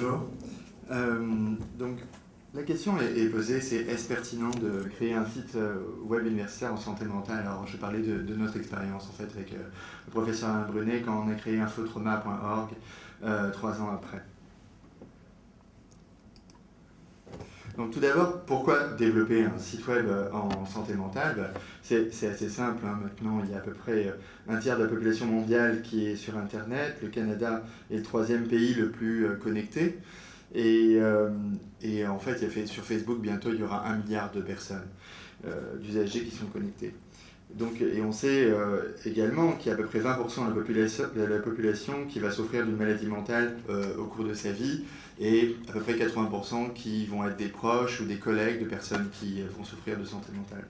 Bonjour. Donc, la question est posée, c'est est-ce pertinent de créer un site web universitaire en santé mentale? Alors, je parlais de notre expérience en fait avec le professeur Alain Brunet quand on a créé infotrauma.org 3 ans après. Donc tout d'abord, pourquoi développer un site web en santé mentale? C'est assez simple, hein. Maintenant il y a à peu près un tiers de la population mondiale qui est sur Internet. Le Canada est le 3e pays le plus connecté. Et en fait, sur Facebook, bientôt il y aura 1 milliard de personnes, d'usagers qui sont connectés. Donc, et on sait également qu'il y a à peu près 20% de la population qui va souffrir d'une maladie mentale au cours de sa vie, et à peu près 80% qui vont être des proches ou des collègues de personnes qui vont souffrir de santé mentale.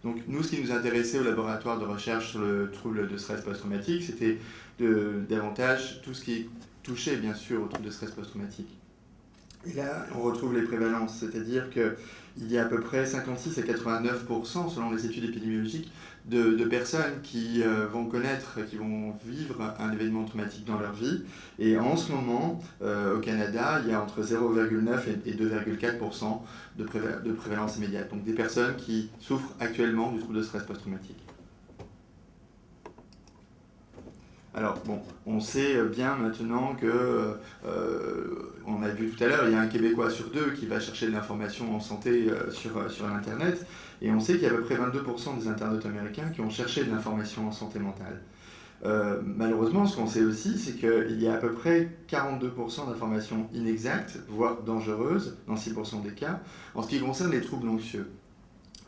Donc nous, ce qui nous intéressait au laboratoire de recherche sur le trouble de stress post-traumatique, c'était davantage tout ce qui touchait bien sûr au trouble de stress post-traumatique. Et là, on retrouve les prévalences, c'est-à-dire qu'il y a à peu près 56 à 89%, selon les études épidémiologiques, de personnes qui vont connaître, qui vont vivre un événement traumatique dans leur vie. Et en ce moment, au Canada, il y a entre 0,9 et 2,4% de prévalence immédiate. Donc des personnes qui souffrent actuellement du trouble de stress post-traumatique. Alors, bon, on sait bien maintenant que, on a vu tout à l'heure, il y a un Québécois sur 2 qui va chercher de l'information en santé sur l'Internet, et on sait qu'il y a à peu près 22% des internautes américains qui ont cherché de l'information en santé mentale. Malheureusement, ce qu'on sait aussi, c'est qu'il y a à peu près 42% d'informations inexactes, voire dangereuses, dans 6% des cas, en ce qui concerne les troubles anxieux.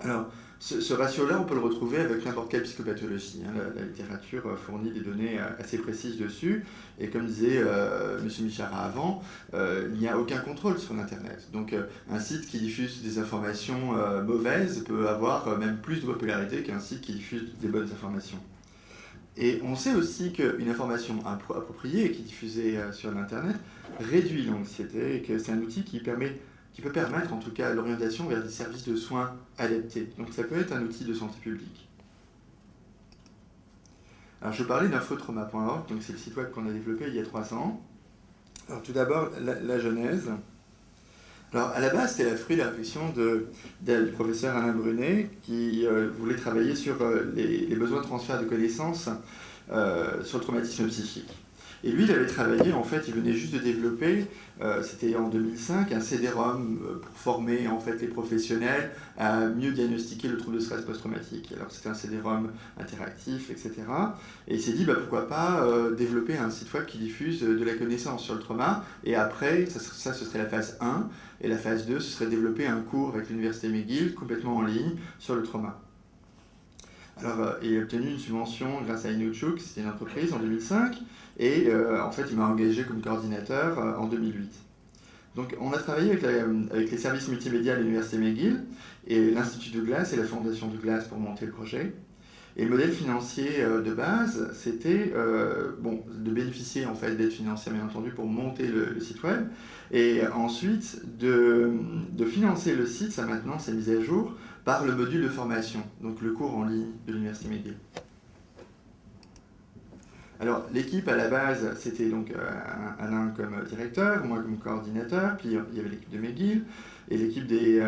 Alors, ce ratio-là, on peut le retrouver avec n'importe quelle psychopathologie. Hein. La littérature fournit des données assez précises dessus. Et comme disait M. Michara avant, il n'y a aucun contrôle sur l'Internet. Donc un site qui diffuse des informations mauvaises peut avoir même plus de popularité qu'un site qui diffuse des bonnes informations. Et on sait aussi qu'une information appropriée qui est diffusée sur l'Internet réduit l'anxiété et que c'est un outil qui peut permettre en tout cas l'orientation vers des services de soins adaptés. Donc ça peut être un outil de santé publique. Alors je parlais d'infotrauma.org, donc c'est le site web qu'on a développé il y a 3 ans. Alors tout d'abord, la genèse. Alors à la base, c'était la fruit de la réflexion du professeur Alain Brunet qui voulait travailler sur les besoins de transfert de connaissances sur le traumatisme psychique. Et lui, il avait travaillé, en fait, il venait juste de développer, c'était en 2005, un CD-ROM pour former en fait les professionnels à mieux diagnostiquer le trouble de stress post-traumatique. Alors c'était un CD-ROM interactif, etc. Et il s'est dit, pourquoi pas développer un site web qui diffuse de la connaissance sur le trauma, et après, ça ce serait la phase 1, et la phase 2, ce serait développer un cours avec l'université McGill, complètement en ligne, sur le trauma. Alors, il a obtenu une subvention grâce à Inuchuk, c'était une entreprise, en 2005, et en fait, il m'a engagé comme coordinateur en 2008. Donc, on a travaillé avec les services multimédia de l'université McGill, et l'Institut Douglas et la Fondation Douglas pour monter le projet. Et le modèle financier de base, c'était de bénéficier en fait d'aide financière, bien entendu, pour monter le site web, et ensuite de financer le site, ça maintenant c'est mis à jour, par le module de formation, donc le cours en ligne de l'université McGill. Alors l'équipe à la base, c'était donc Alain comme directeur, moi comme coordinateur, puis il y avait l'équipe de McGill, et l'équipe de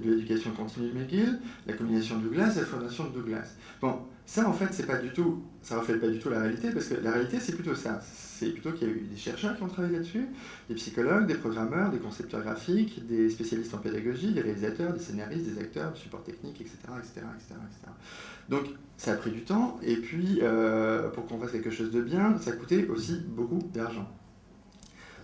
l'éducation continue de McGill, la combinaison de Douglas et la fondation de Douglas. Bon, ça en fait, ça reflète pas du tout la réalité, parce que la réalité c'est plutôt ça. C'est plutôt qu'il y a eu des chercheurs qui ont travaillé là-dessus, des psychologues, des programmeurs, des concepteurs graphiques, des spécialistes en pédagogie, des réalisateurs, des scénaristes, des acteurs, du support technique, etc., etc., etc., etc. Donc ça a pris du temps, et puis pour qu'on fasse quelque chose de bien, ça coûtait aussi beaucoup d'argent.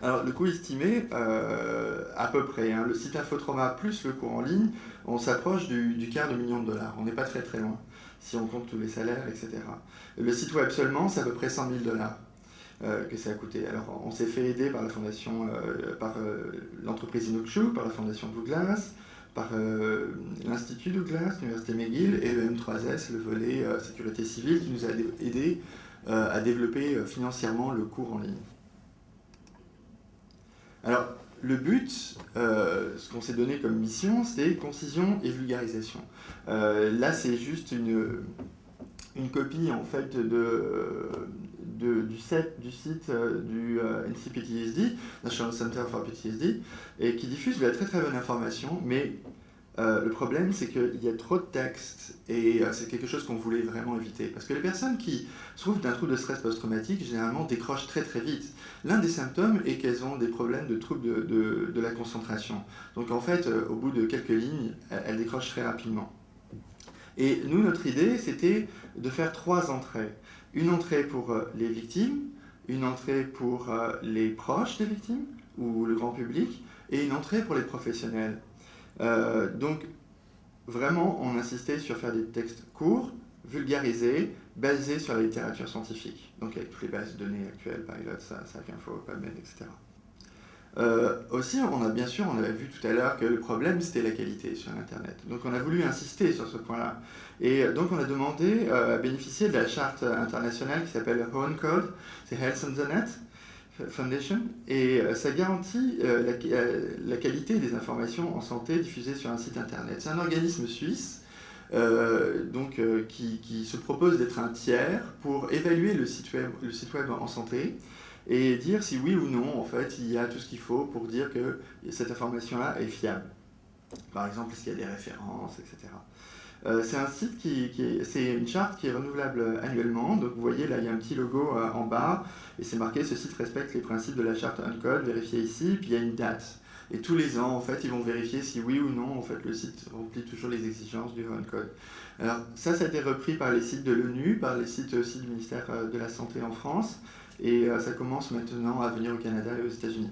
Alors le coût estimé, à peu près, le site Infotrauma plus le cours en ligne, on s'approche du $250 000. On n'est pas très très loin, si on compte tous les salaires, etc. Le site web seulement, c'est à peu près $100 000 que ça a coûté. Alors on s'est fait aider par la fondation, par l'entreprise Inuchuk, par la fondation Douglas, par l'Institut Douglas, l'Université McGill, et le M3S, le volet sécurité civile, qui nous a aidé à développer financièrement le cours en ligne. Alors, le but, ce qu'on s'est donné comme mission, c'était concision et vulgarisation. Là, c'est juste une copie en fait du site du NCPTSD, National Center for PTSD, et qui diffuse de la très très bonne information, mais le problème, c'est qu'il y a trop de textes et c'est quelque chose qu'on voulait vraiment éviter. Parce que les personnes qui souffrent d'un trouble de stress post-traumatique, généralement décrochent très très vite. L'un des symptômes est qu'elles ont des problèmes de troubles de la concentration. Donc en fait, au bout de quelques lignes, elles décrochent très rapidement. Et nous, notre idée, c'était de faire 3 entrées. Une entrée pour les victimes, une entrée pour les proches des victimes, ou le grand public, et une entrée pour les professionnels. Donc, vraiment, on insistait sur faire des textes courts, vulgarisés, basés sur la littérature scientifique. Donc, avec toutes les bases de données actuelles, Pilot, SciInfo, PubMed, etc. Aussi, on avait vu tout à l'heure que le problème, c'était la qualité sur Internet. Donc, on a voulu insister sur ce point-là. Et donc, on a demandé à bénéficier de la charte internationale qui s'appelle HON Code, c'est Health on the Net Foundation, et ça garantit la qualité des informations en santé diffusées sur un site internet. C'est un organisme suisse qui se propose d'être un tiers pour évaluer le site web en santé et dire si oui ou non, en fait, il y a tout ce qu'il faut pour dire que cette information-là est fiable. Par exemple, est-ce qu'il y a des références, etc. C'est un site c'est une charte qui est renouvelable annuellement. Donc vous voyez là, il y a un petit logo en bas et c'est marqué ce site respecte les principes de la charte Uncode, vérifiez ici. Puis il y a une date. Et tous les ans, en fait, ils vont vérifier si oui ou non, en fait, le site remplit toujours les exigences du Uncode. Alors ça a été repris par les sites de l'ONU, par les sites aussi du ministère de la Santé en France, et ça commence maintenant à venir au Canada et aux États-Unis.